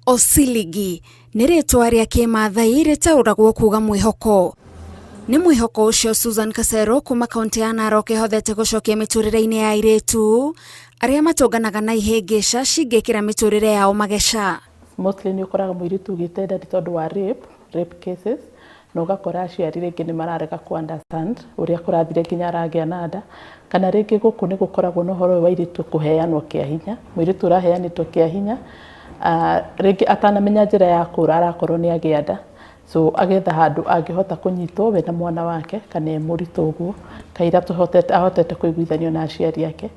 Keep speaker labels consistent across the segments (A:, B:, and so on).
A: Osiligi nĩ rĩtwa rĩa kĩmathai rĩtaũragwo kuuga mwĩhoko. Nĩ mwĩhoko ũcio Susan Kasero kuma kaunti ya Narok ĩhothete gũcokia mĩtũrĩre-inĩ ya airĩtu arĩa matũnganaga na ihĩngĩca cingĩkĩra mĩtũrĩre yao mageca.
B: Mostly nĩ ũkoraga mũirĩtu ũgĩtenda nĩ tondũ wa rape cases, na ũgakora aciari rĩngĩ nĩ mararega ku understand ũrĩa kũrathire nginya aragĩa na nda, kana rĩngĩ gũkũ nĩ gũkoragwo na ũhoro wa airĩtu kũheanwo kĩa hinya, mũirĩtu ũraheanĩtwo kĩa hinya rĩngĩ atanamenya njĩra ya kũra arakorwo nĩ agĩa nda, so agetha handũ angĩhota kũnyitwo we na mwana wake kana e mũritũ ũguo kaira ahotete kũiguithanio na aciari ake.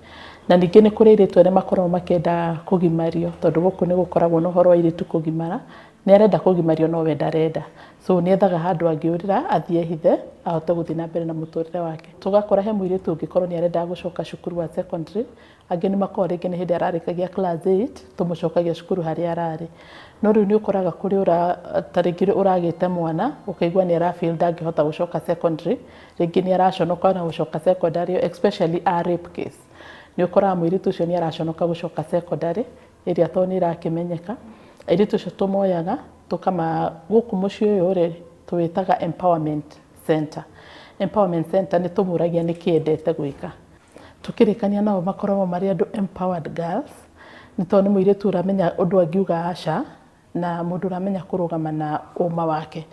B: Na ningĩ nĩ kũrĩ airĩtu arĩa makoragwo makĩenda kũgimario, tondũ gũkũ nĩ gũkoragwo na ũhoro wa airĩtu kũgimara, nĩ arenda kũgimario no we ndarenda, so nĩ ethaga handũ angĩũrĩra athiĩ ehithe ahote gũthiĩ na mbere na mũtũrĩre wake. Tũgakora he mũirĩtu ũngĩkorwo nĩ arenda gũcoka cukuru wa secondary, angĩ nĩ makoragwo rĩngĩ nĩ hĩndĩ ararĩkagia class 8 tũmũcokagia cukuru harĩa ararĩ. No rĩu nĩ ũkoraga kũrĩ ta rĩngĩ ũragĩte mwana ũkaigua nĩ ara-feel ndangĩhota gũcoka secondary, rĩngĩ nĩ araconoka na gũcoka secondary, especially a rape case. Nĩ ũkoraga mũirĩtu ũcio nĩ araconoka gũcoka secondary ĩrĩa to nĩ irakĩmenyeka. Airĩtu ũcio tũmoyaga gũkũ mũciĩ ũyũ rĩ tũwĩtaga empowerment center. Empowerment center nĩ tũmũragia nĩ kĩendete gwĩka. Tũkĩrĩkania nao makoragwo marĩ andũ empowered girls, nĩ tondũ nĩ mũirĩtu ũramenya ũndũ angiuga aca, na mũndũ ũramenya kũrũgama na ũma wake.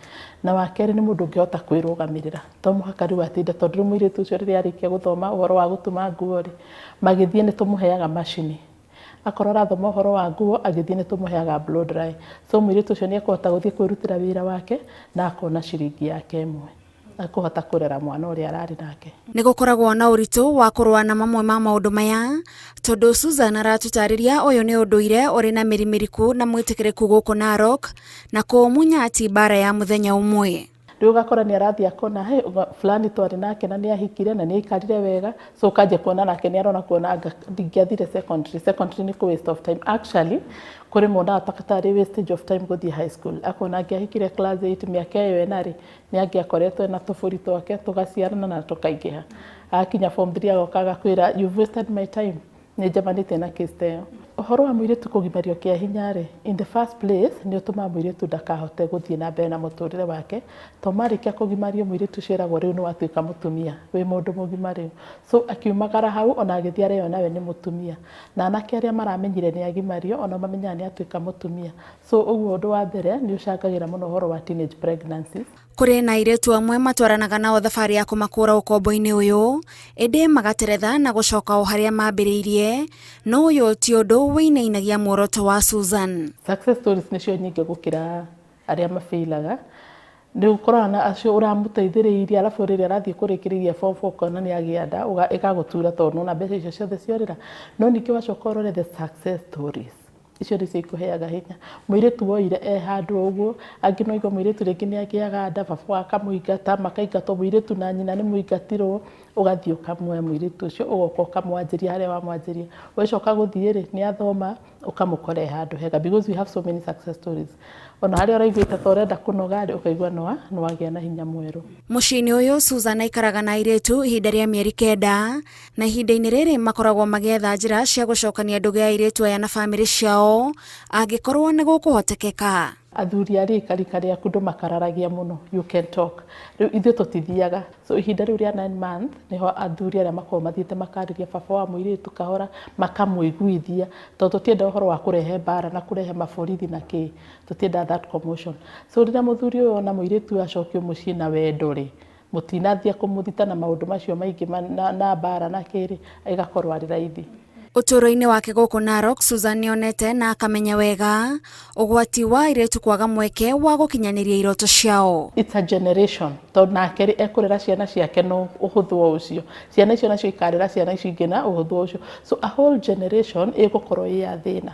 B: Na wakerĩ nĩ mũndũ ũngĩhota kwĩrũgamĩrĩra, to mũhaka rĩu atinde, tondũ rĩu mũirĩtu ũcio rĩrĩa arĩkia gũthoma ũhoro wa gũtuma nguo rĩ, magĩthiĩ nĩ tũmũheaga macini. Akorwo arathoma ũhoro wa nguo agĩthiĩ nĩ tũmũheaga blow dry. So mũirĩtu ũcio nĩ ekũhota gũthiĩ kwĩrutĩra wĩra wake na akona ciringi yake ĩmwe, akũhota kũrera mwana ũrĩa ararĩ nake.
A: Nĩ gũkoragwo na ũritũ wa kũrũa na mamwe ma maũndũ maya, tondũ Susan aratũtarĩria ũyũ nĩ ũndũire ũrĩ na mĩrimĩriku na mwĩtĩkĩrĩku gũkũ Narok, na kũmunya ati mbara ya mũthenya ũmwe.
B: Rĩu ũgakora nĩ arathiĩ akona fulani twarĩ nake na nĩ ahikire na nĩ aikarire wega, so ũkanjia kuona nake nĩ arona kuona ndingĩathire secondary. Secondary nĩ waste of time. Actually kũrĩ monaga tatarĩ wastage of time gũthiĩ high school. Akona angĩahikire class 8 mĩaka ĩyo enarĩ nĩ angĩakoretwo na tũbũri twake tũgaciarana na tũkaingĩha. Akinya form 3 agoka agakwĩra you've wasted my time. Nĩ njamanĩte na case ta ĩyo. Ũhoro wa mũirĩtu kũgimario kĩa hinya rĩ, in the first place nĩ ũtũmaga mũirĩtu ndakahote gũthiĩ na mbere na mũtũrĩre wake, to marĩkia kũgimario mũirĩtu ũcio eragwo rĩu nĩ watuĩka mũtumia, wĩ mũndũ mũgima rĩu. So akiumagara hau ona agĩthiĩ areyona we nĩ mũtumia, na anake arĩa maramenyire nĩ agimario ona mamenyaga nĩ atuĩka mũtumia. So ũguo ũndũ wa mbere nĩ ũcangagĩra mũno ũhoro wa teenage pregnancies.
A: Kũrĩ na airĩtu amwe matwaranaga nao thabarĩ ya kũmakũra ũkombo-inĩ ũyũ, ĩndĩ magateretha na gũcoka o harĩa mambĩrĩirie, no ũyũ ti ũndũ wĩinainagia muoroto wa Susan.
B: Success stories nĩcio nyingĩ gũkĩra arĩa mafailaga. Nĩ ũkoraga na acio ũramũteithĩrĩirie alafu rĩrĩa arathiĩ kũrĩkĩrĩria form 4 ũkona nĩ agĩa nda, ĩgagũtura tondũ na mbeca icio ciothe ciorĩra. No ningĩ wacoka ũrore the success stories, icio nĩcio ikũheaga hinya. Mũirĩtu woire handũ ũguo, angĩ no igua mũirĩtu rĩngĩ nĩ agĩaga nda, baba akamũingata, makaingatwo mũirĩtu na nyina nĩ mũingatirwo, ũgathiĩ ũkamuoya mũirĩtu ũcio ũgoka ũkamwanjĩria harĩa wamwanjĩria. Wacoka gũthiĩ rĩ nĩ athoma ũkamũkora handũ hega, because we have so many success stories. Ona harĩa ũraiguĩte ta ũrenda kũnoga rĩ ũkaigua nĩ wagĩa na hinya mwerũ.
A: Mũciĩ-inĩ ũyũ Susan aikaraga na airĩtu ihinda rĩa mĩeri 9, na ihinda-inĩ rĩrĩ makoragwo magĩetha njĩra cia gũcokania ndũgĩ ya airĩtu aya na bamĩrĩ ciao angĩkorwo nĩ gũkũhotekeka.
B: Athuri arĩ rika rĩaku ndũmakararagia mũno, you can talk. Rĩu ithuĩ tũtithiaga, so ihinda rĩu rĩa 9 months nĩho athuri arĩa makoragwo mathiĩte makarĩria baba wa mũirĩtu kahora makamũiguithia, tondũ tũtienda ũhoro wa kũrehe mbara na kũrehe maborithi na kĩ, tũtienda that commotion. So rĩrĩa mũthuri ũyũ ona mũirĩtu acokio mũciĩ na wendo rĩ, mũtinathiĩ kũmũthita na maũndũ macio maingĩ na mbara na kĩrĩ, ĩgakorwo arĩ raithi.
A: Ũtũũro-inĩ wake gũkũ Narok, Susan nĩonete na akamenya wega ũgwati wa airĩtu kwaga mweke wa gũkinyanĩria iroto ciao.
B: It's a generation, tondũ nake ekũrera ciana ciake no ũhũthũ o ũcio. Ciana icio nacio ikarera ciana icio ingĩ na ũhũthũ o ũcio. So a whole generation ĩgũkorwo ĩ ya thĩna.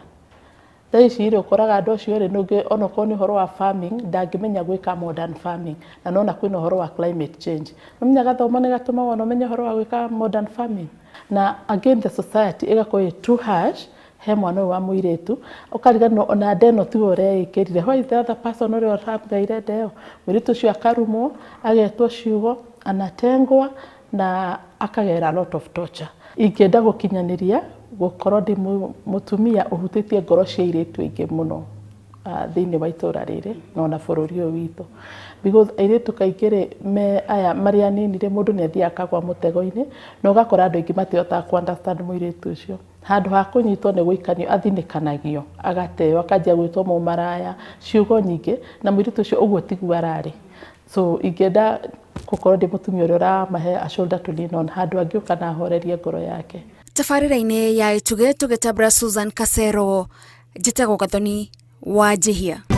B: Thaa ici rĩ ũkoraga andũ acio rĩ nũngĩ onokorwo nĩ ũhoro wa farming ndangĩmenya gwĩka modern farming, na nona kwĩna ũhoro wa climate change. Ũmenya gathomo nĩ gatũmaga ona ũmenye ũhoro wa gwĩka modern farming. Na again the society ĩgakorwo too harsh he mwana ũyũ wa mũirĩtu, ũkariganĩrwo ona nda ĩno tiwe ũreĩkĩrire, who is the other person ũrĩa ũramũgaire nda ĩyo. Mũirĩtu ũcio akarumwo, agetwo ciugo, anatengwa na akagera a lot of torture. Ingĩenda gũkinyanĩria gũkorwo ndĩ mũtumia ũhutĩtie ngoro cia airĩtu aingĩ mũno. thĩinĩ wa itũra rĩrĩ na ona bũrũri ũyũ witũ, because airĩtu kaingĩ me aya marĩ anini mũndũ nĩ athiaga akagwa mũtego-inĩ na ũgakora andũ aingĩ matihotaga ku understand mũirĩtu ũcio, handũ ha kũnyitwo nĩ gũikanio athinĩkanagio agateo akanjia gwĩtwo mũmaraya ciugo nyingĩ na mũirĩtu ũcio ũguo tiguo ararĩ. So ingĩenda gũkorwo ndĩ mũtumia ũrĩa ũramahe a shoulder to lean on handũ angĩũka na ahorerie ngoro yake.
A: Tabarĩra-inĩ ya Ituge tũgĩtabĩra Susan Kasero, njĩtagwo Gathoni Wanjihia.